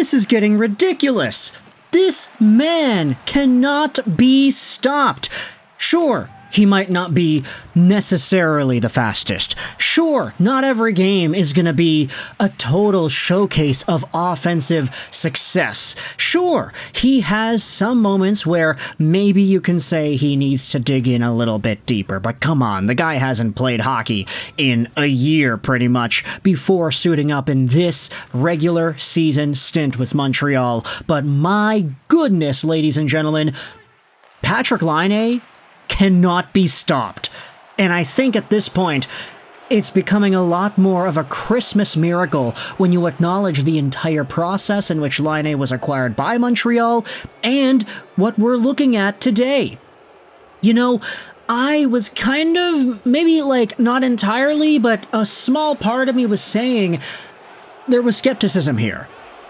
This is getting ridiculous. This man cannot be stopped. Sure, he might not be necessarily the fastest. Sure, not every game is going to be a total showcase of offensive success. Sure, he has some moments where maybe you can say he needs to dig in a little bit deeper, but come on, the guy hasn't played hockey in a year pretty much before suiting up in this regular season stint with Montreal. But my goodness, ladies and gentlemen, Patrik Laine cannot be stopped. And I think at this point, it's becoming a lot more of a Christmas miracle when you acknowledge the entire process in which Laine was acquired by Montreal and what we're looking at today. You know, I was kind of, maybe like not entirely, but a small part of me was saying there was skepticism here.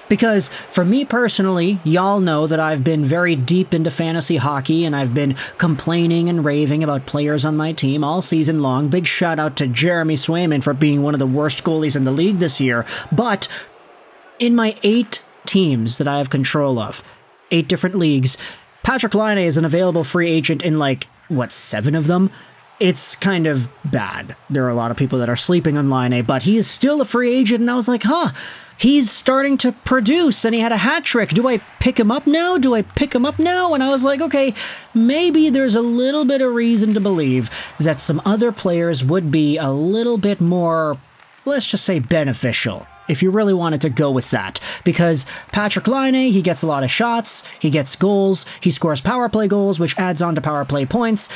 Because for me personally, y'all know that I've been very deep into fantasy hockey and I've been complaining and raving about players on my team all season long. Big shout out to Jeremy Swayman for being one of the worst goalies in the league this year. But in my 8 teams that I have control of, 8 different leagues, Patrik Laine is an available free agent in 7 of them? It's kind of bad. There are a lot of people that are sleeping on Laine, but he is still a free agent, and I was like, he's starting to produce, and he had a hat trick. Do I pick him up now? And I was like, okay, maybe there's a little bit of reason to believe that some other players would be a little bit more, let's just say, beneficial, if you really wanted to go with that. Because Patrik Laine, he gets a lot of shots, he gets goals, he scores power play goals, which adds on to power play points.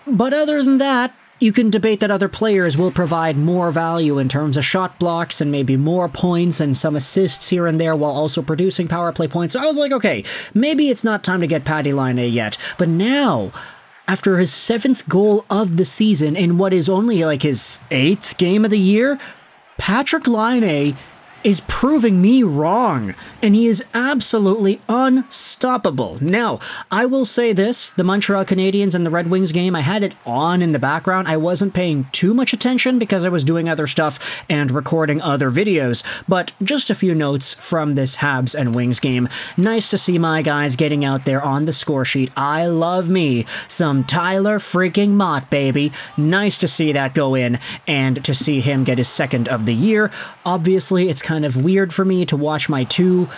But other than that, you can debate that other players will provide more value in terms of shot blocks and maybe more points and some assists here and there while also producing power play points. So I was like, okay, maybe it's not time to get Patty Laine yet. But now, after his 7th goal of the season in what is only his 8th game of the year, Patrik Laine is proving me wrong, and he is absolutely unstoppable. Now, I will say this, the Montreal Canadiens and the Red Wings game, I had it on in the background. I wasn't paying too much attention because I was doing other stuff and recording other videos, but just a few notes from this Habs and Wings game. Nice to see my guys getting out there on the score sheet. I love me some Tyler freaking Mott, baby. Nice to see that go in, and to see him get his 2nd of the year. Obviously, it's kind of weird for me to watch two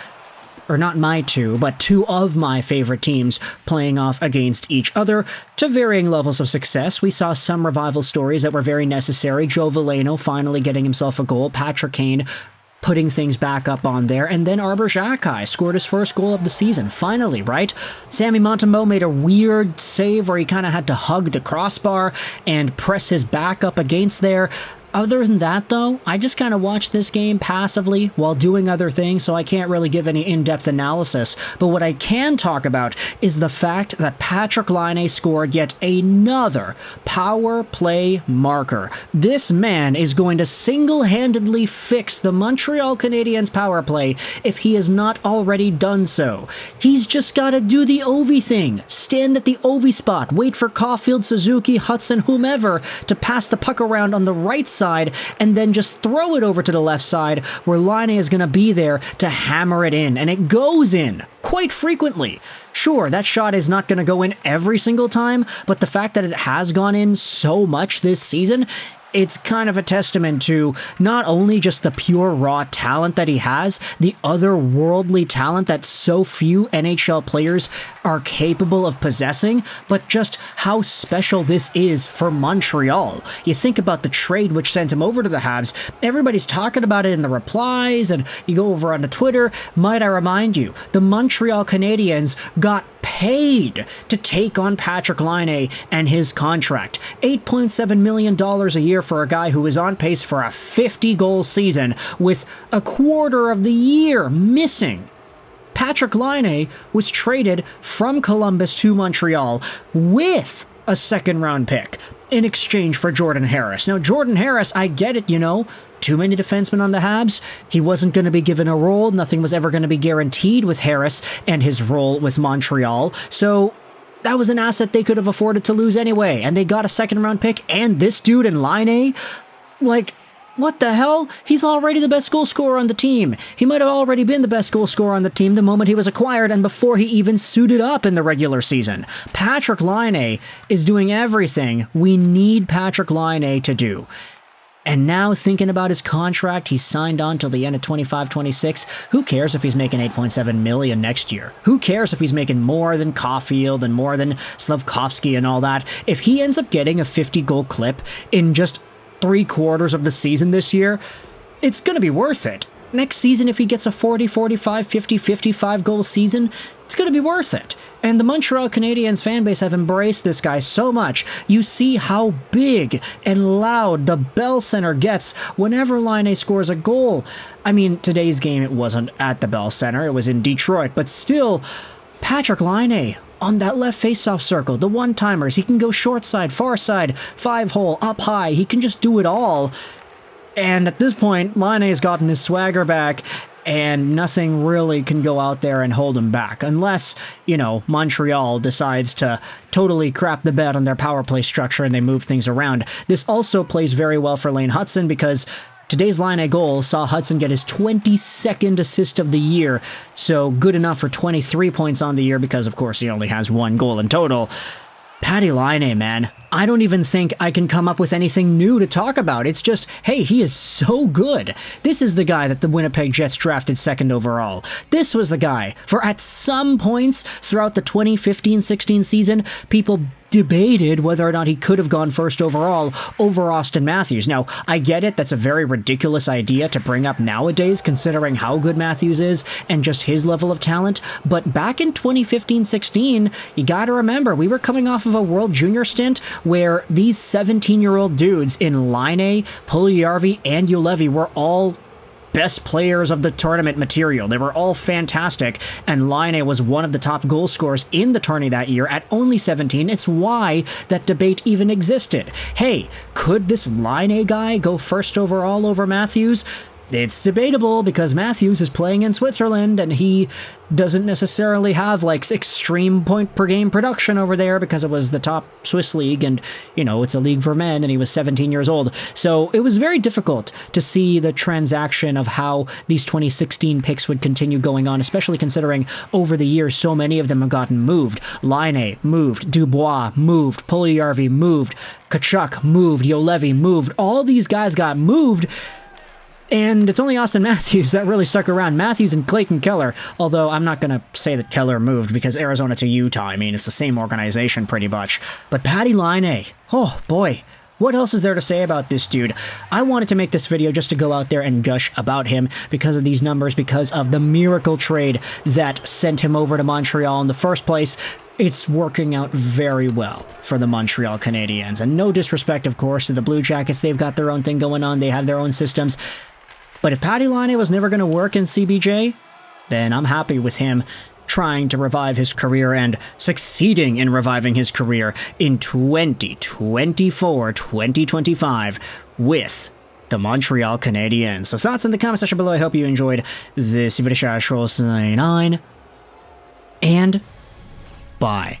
of my favorite teams playing off against each other to varying levels of success. We saw some revival stories that were very necessary. Joe Veleno finally getting himself a goal, Patrick Kane putting things back up on there, and then Arber Xhekaj scored his 1st goal of the season, finally, right? Sammy Montembeault made a weird save where he kind of had to hug the crossbar and press his back up against there. Other than that, though, I just kind of watched this game passively while doing other things, so I can't really give any in-depth analysis. But what I can talk about is the fact that Patrik Laine scored yet another power play marker. This man is going to single-handedly fix the Montreal Canadiens power play if he has not already done so. He's just got to do the Ovi thing. Stand at the Ovi spot, wait for Caulfield, Suzuki, Hudson, whomever to pass the puck around on the right side, and then just throw it over to the left side where Laine is going to be there to hammer it in, and it goes in quite frequently. Sure, that shot is not going to go in every single time, but the fact that it has gone in so much this season, it's kind of a testament to not only just the pure raw talent that he has, the otherworldly talent that so few NHL players are capable of possessing, but just how special this is for Montreal. You think about the trade which sent him over to the Habs, everybody's talking about it in the replies, and you go over onto Twitter. Might I remind you, the Montreal Canadiens got paid to take on Patrik Laine and his contract. $8.7 million a year for a guy who is on pace for a 50-goal season with a quarter of the year missing. Patrik Laine was traded from Columbus to Montreal with a 2nd-round pick in exchange for Jordan Harris. Now, Jordan Harris, I get it, too many defensemen on the Habs. He wasn't going to be given a role. Nothing was ever going to be guaranteed with Harris and his role with Montreal. So that was an asset they could have afforded to lose anyway. And they got a 2nd-round pick and this dude in Laine. What the hell? He's already the best goal scorer on the team. He might have already been the best goal scorer on the team the moment he was acquired and before he even suited up in the regular season. Patrik Laine is doing everything we need Patrik Laine to do. And now thinking about his contract, he's signed on till the end of 25-26. Who cares if he's making $8.7 million next year? Who cares if he's making more than Caulfield and more than Slafkovsky and all that? If he ends up getting a 50-goal clip in just 3/4 of the season this year, it's going to be worth it. Next season, if he gets a 40, 45, 50, 55 goal season, it's going to be worth it. And the Montreal Canadiens fan base have embraced this guy so much. You see how big and loud the Bell Center gets whenever Laine scores a goal. I mean, today's game, it wasn't at the Bell Center. It was in Detroit. But still, Patrik Laine on that left faceoff circle, the one-timers, he can go short side, far side, 5-hole, up high. He can just do it all. And at this point, Laine has gotten his swagger back, and nothing really can go out there and hold him back. Unless, you know, Montreal decides to totally crap the bed on their power play structure and they move things around. This also plays very well for Lane Hutson because today's Laine goal saw Hutson get his 22nd assist of the year, so good enough for 23 points on the year because, of course, he only has 1 goal in total. Patty Laine, man, I don't even think I can come up with anything new to talk about. It's just, hey, he is so good. This is the guy that the Winnipeg Jets drafted 2nd overall. This was the guy for at some points throughout the 2015-16 season, people debated whether or not he could have gone 1st overall over Auston Matthews. Now, I get it, that's a very ridiculous idea to bring up nowadays, considering how good Matthews is and just his level of talent, but back in 2015-16, you gotta remember, we were coming off of a World Junior stint where these 17-year-old dudes in Laine, Puljujarvi, and Juolevi were all best players of the tournament material. They were all fantastic, and Laine was one of the top goal scorers in the tourney that year at only 17. It's why that debate even existed. Hey, could this Laine guy go 1st overall over Matthews? It's debatable because Matthews is playing in Switzerland and he doesn't necessarily have like extreme point per game production over there because it was the top Swiss league and, you know, it's a league for men and he was 17 years old. So it was very difficult to see the transaction of how these 2016 picks would continue going on, especially considering over the years so many of them have gotten moved. Laine moved, Dubois moved, Puljujarvi moved, Tkachuk moved, Juolevi moved. All these guys got moved. And it's only Auston Matthews that really stuck around. Matthews and Clayton Keller, although I'm not going to say that Keller moved because Arizona to Utah, I mean, it's the same organization pretty much. But Patty Laine, oh boy, what else is there to say about this dude? I wanted to make this video just to go out there and gush about him because of these numbers, because of the miracle trade that sent him over to Montreal in the first place. It's working out very well for the Montreal Canadiens. And no disrespect, of course, to the Blue Jackets. They've got their own thing going on. They have their own systems. But if Patty Laine was never going to work in CBJ, then I'm happy with him trying to revive his career and succeeding in reviving his career in 2024-2025 with the Montreal Canadiens. So thoughts in the comment section below. I hope you enjoyed this video. And bye.